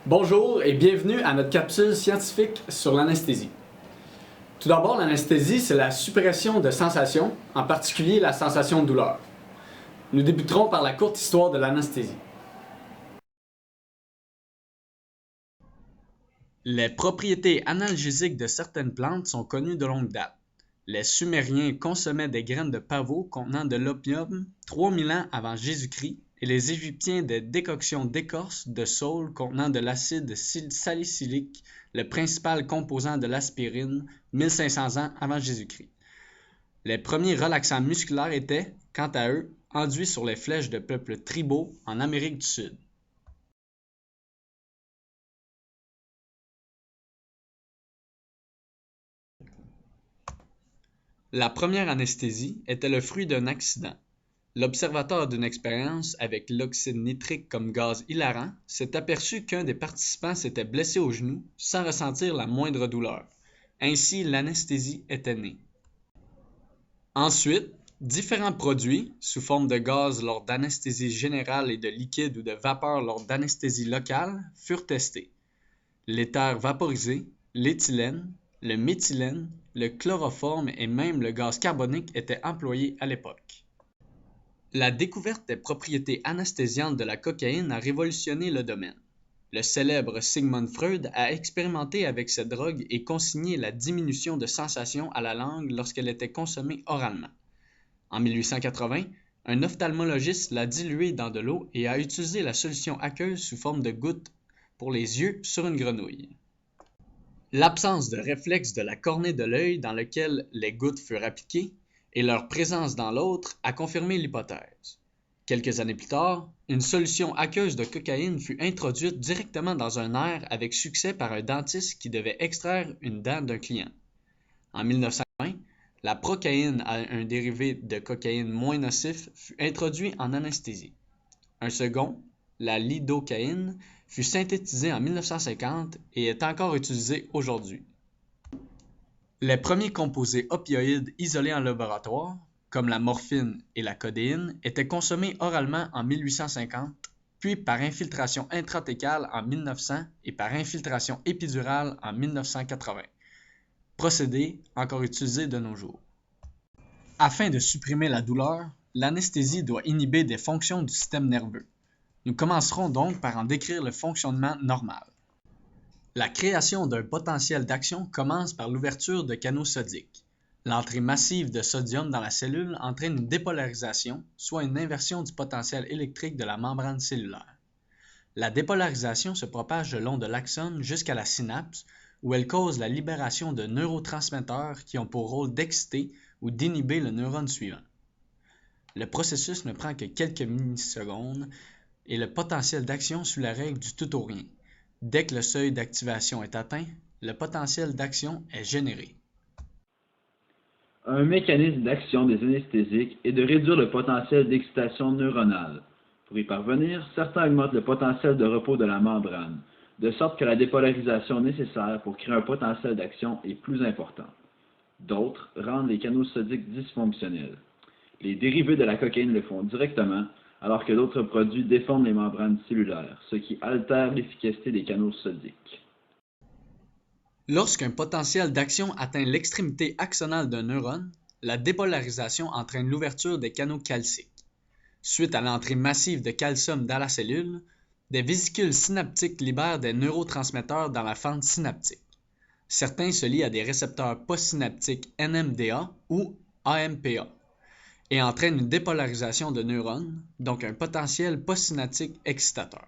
Bonjour et bienvenue à notre capsule scientifique sur l'anesthésie. Tout d'abord, l'anesthésie, c'est la suppression de sensations, en particulier la sensation de douleur. Nous débuterons par la courte histoire de l'anesthésie. Les propriétés analgésiques de certaines plantes sont connues de longue date. Les Sumériens consommaient des graines de pavot contenant de l'opium 3000 ans avant Jésus-Christ et les Égyptiens des décoctions d'écorce de saule contenant de l'acide salicylique, le principal composant de l'aspirine, 1500 ans avant Jésus-Christ. Les premiers relaxants musculaires étaient, quant à eux, enduits sur les flèches de peuples tribaux en Amérique du Sud. La première anesthésie était le fruit d'un accident. L'observateur d'une expérience avec l'oxyde nitrique comme gaz hilarant s'est aperçu qu'un des participants s'était blessé au genou sans ressentir la moindre douleur. Ainsi, l'anesthésie était née. Ensuite, différents produits, sous forme de gaz lors d'anesthésie générale et de liquide ou de vapeur lors d'anesthésie locale, furent testés. L'éther vaporisé, l'éthylène, le méthylène, le chloroforme et même le gaz carbonique étaient employés à l'époque. La découverte des propriétés anesthésiantes de la cocaïne a révolutionné le domaine. Le célèbre Sigmund Freud a expérimenté avec cette drogue et consigné la diminution de sensation à la langue lorsqu'elle était consommée oralement. En 1880, un ophtalmologiste l'a diluée dans de l'eau et a utilisé la solution aqueuse sous forme de gouttes pour les yeux sur une grenouille. L'absence de réflexe de la cornée de l'œil dans lequel les gouttes furent appliquées et leur présence dans l'autre a confirmé l'hypothèse. Quelques années plus tard, une solution aqueuse de cocaïne fut introduite directement dans un nerf avec succès par un dentiste qui devait extraire une dent d'un client. En 1920, la procaïne, un dérivé de cocaïne moins nocif, fut introduit en anesthésie. Un second, la lidocaïne, fut synthétisée en 1950 et est encore utilisée aujourd'hui. Les premiers composés opioïdes isolés en laboratoire, comme la morphine et la codéine, étaient consommés oralement en 1850, puis par infiltration intrathécale en 1900 et par infiltration épidurale en 1980. Procédé encore utilisé de nos jours. Afin de supprimer la douleur, l'anesthésie doit inhiber des fonctions du système nerveux. Nous commencerons donc par en décrire le fonctionnement normal. La création d'un potentiel d'action commence par l'ouverture de canaux sodiques. L'entrée massive de sodium dans la cellule entraîne une dépolarisation, soit une inversion du potentiel électrique de la membrane cellulaire. La dépolarisation se propage le long de l'axone jusqu'à la synapse, où elle cause la libération de neurotransmetteurs qui ont pour rôle d'exciter ou d'inhiber le neurone suivant. Le processus ne prend que quelques millisecondes et le potentiel d'action suit la règle du tout ou rien. Dès que le seuil d'activation est atteint, le potentiel d'action est généré. Un mécanisme d'action des anesthésiques est de réduire le potentiel d'excitation neuronale. Pour y parvenir, certains augmentent le potentiel de repos de la membrane, de sorte que la dépolarisation nécessaire pour créer un potentiel d'action est plus importante. D'autres rendent les canaux sodiques dysfonctionnels. Les dérivés de la cocaïne le font directement, alors que d'autres produits déforment les membranes cellulaires, ce qui altère l'efficacité des canaux sodiques. Lorsqu'un potentiel d'action atteint l'extrémité axonale d'un neurone, la dépolarisation entraîne l'ouverture des canaux calciques. Suite à l'entrée massive de calcium dans la cellule, des vésicules synaptiques libèrent des neurotransmetteurs dans la fente synaptique. Certains se lient à des récepteurs postsynaptiques NMDA ou AMPA et entraînent une dépolarisation de neurones, donc un potentiel postsynaptique excitateur.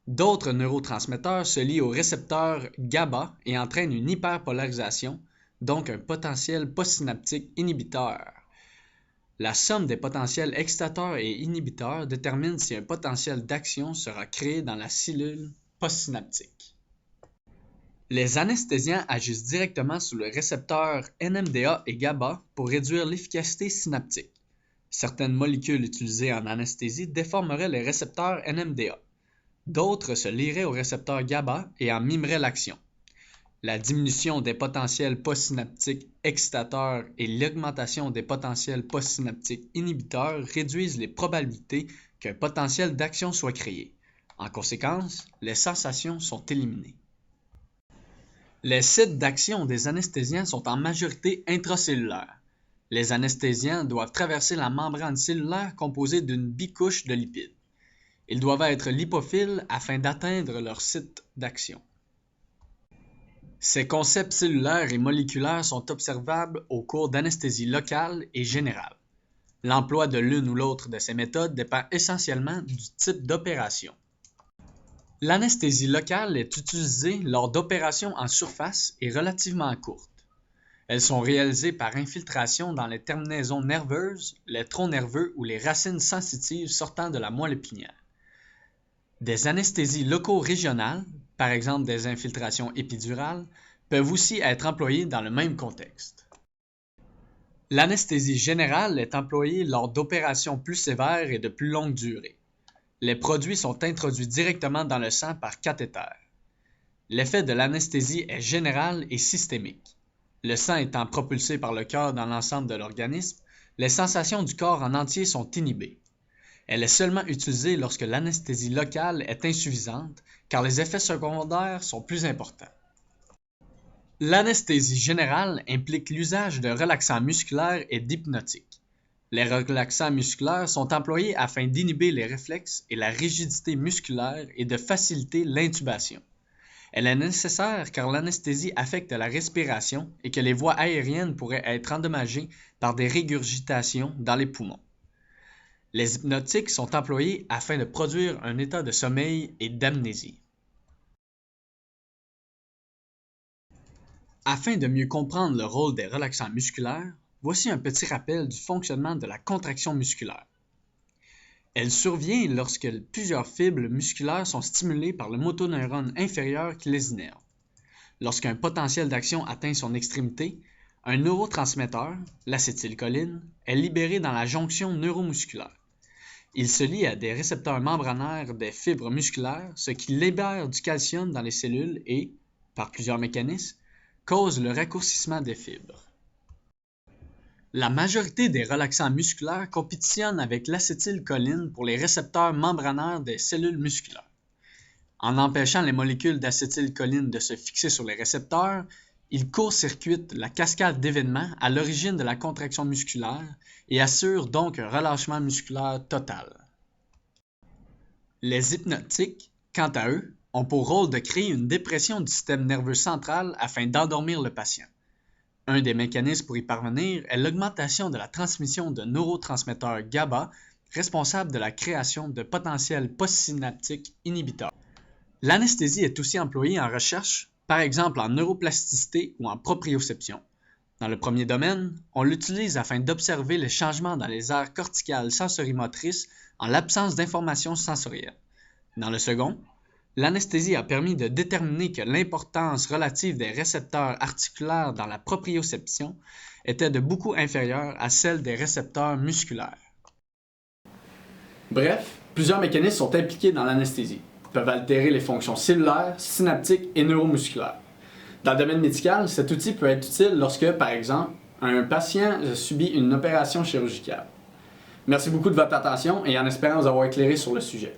D'autres neurotransmetteurs se lient aux récepteurs GABA et entraînent une hyperpolarisation, donc un potentiel postsynaptique inhibiteur. La somme des potentiels excitateurs et inhibiteurs détermine si un potentiel d'action sera créé dans la cellule postsynaptique. Les anesthésiens agissent directement sur le récepteur NMDA et GABA pour réduire l'efficacité synaptique. Certaines molécules utilisées en anesthésie déformeraient les récepteurs NMDA. D'autres se lieraient au récepteur GABA et en mimeraient l'action. La diminution des potentiels postsynaptiques excitateurs et l'augmentation des potentiels postsynaptiques inhibiteurs réduisent les probabilités qu'un potentiel d'action soit créé. En conséquence, les sensations sont éliminées. Les sites d'action des anesthésiens sont en majorité intracellulaires. Les anesthésiens doivent traverser la membrane cellulaire composée d'une bicouche de lipides. Ils doivent être lipophiles afin d'atteindre leur site d'action. Ces concepts cellulaires et moléculaires sont observables au cours d'anesthésie locale et générale. L'emploi de l'une ou l'autre de ces méthodes dépend essentiellement du type d'opération. L'anesthésie locale est utilisée lors d'opérations en surface et relativement courtes. Elles sont réalisées par infiltration dans les terminaisons nerveuses, les troncs nerveux ou les racines sensitives sortant de la moelle épinière. Des anesthésies loco-régionales, par exemple des infiltrations épidurales, peuvent aussi être employées dans le même contexte. L'anesthésie générale est employée lors d'opérations plus sévères et de plus longue durée. Les produits sont introduits directement dans le sang par cathéter. L'effet de l'anesthésie est général et systémique. Le sang étant propulsé par le cœur dans l'ensemble de l'organisme, les sensations du corps en entier sont inhibées. Elle est seulement utilisée lorsque l'anesthésie locale est insuffisante, car les effets secondaires sont plus importants. L'anesthésie générale implique l'usage de relaxants musculaires et d'hypnotiques. Les relaxants musculaires sont employés afin d'inhiber les réflexes et la rigidité musculaire et de faciliter l'intubation. Elle est nécessaire car l'anesthésie affecte la respiration et que les voies aériennes pourraient être endommagées par des régurgitations dans les poumons. Les hypnotiques sont employés afin de produire un état de sommeil et d'amnésie. Afin de mieux comprendre le rôle des relaxants musculaires, voici un petit rappel du fonctionnement de la contraction musculaire. Elle survient lorsque plusieurs fibres musculaires sont stimulées par le motoneurone inférieur qui les innerve. Lorsqu'un potentiel d'action atteint son extrémité, un neurotransmetteur, l'acétylcholine, est libéré dans la jonction neuromusculaire. Il se lie à des récepteurs membranaires des fibres musculaires, ce qui libère du calcium dans les cellules et, par plusieurs mécanismes, cause le raccourcissement des fibres. La majorité des relaxants musculaires compétitionnent avec l'acétylcholine pour les récepteurs membranaires des cellules musculaires. En empêchant les molécules d'acétylcholine de se fixer sur les récepteurs, ils court-circuitent la cascade d'événements à l'origine de la contraction musculaire et assurent donc un relâchement musculaire total. Les hypnotiques, quant à eux, ont pour rôle de créer une dépression du système nerveux central afin d'endormir le patient. Un des mécanismes pour y parvenir est l'augmentation de la transmission de neurotransmetteurs GABA, responsable de la création de potentiels postsynaptiques inhibiteurs. L'anesthésie est aussi employée en recherche, par exemple en neuroplasticité ou en proprioception. Dans le premier domaine, on l'utilise afin d'observer les changements dans les aires corticales sensorimotrices en l'absence d'informations sensorielles. Dans le second, l'anesthésie a permis de déterminer que l'importance relative des récepteurs articulaires dans la proprioception était de beaucoup inférieure à celle des récepteurs musculaires. Bref, plusieurs mécanismes sont impliqués dans l'anesthésie. Ils peuvent altérer les fonctions cellulaires, synaptiques et neuromusculaires. Dans le domaine médical, cet outil peut être utile lorsque, par exemple, un patient subit une opération chirurgicale. Merci beaucoup de votre attention et en espérant vous avoir éclairé sur le sujet.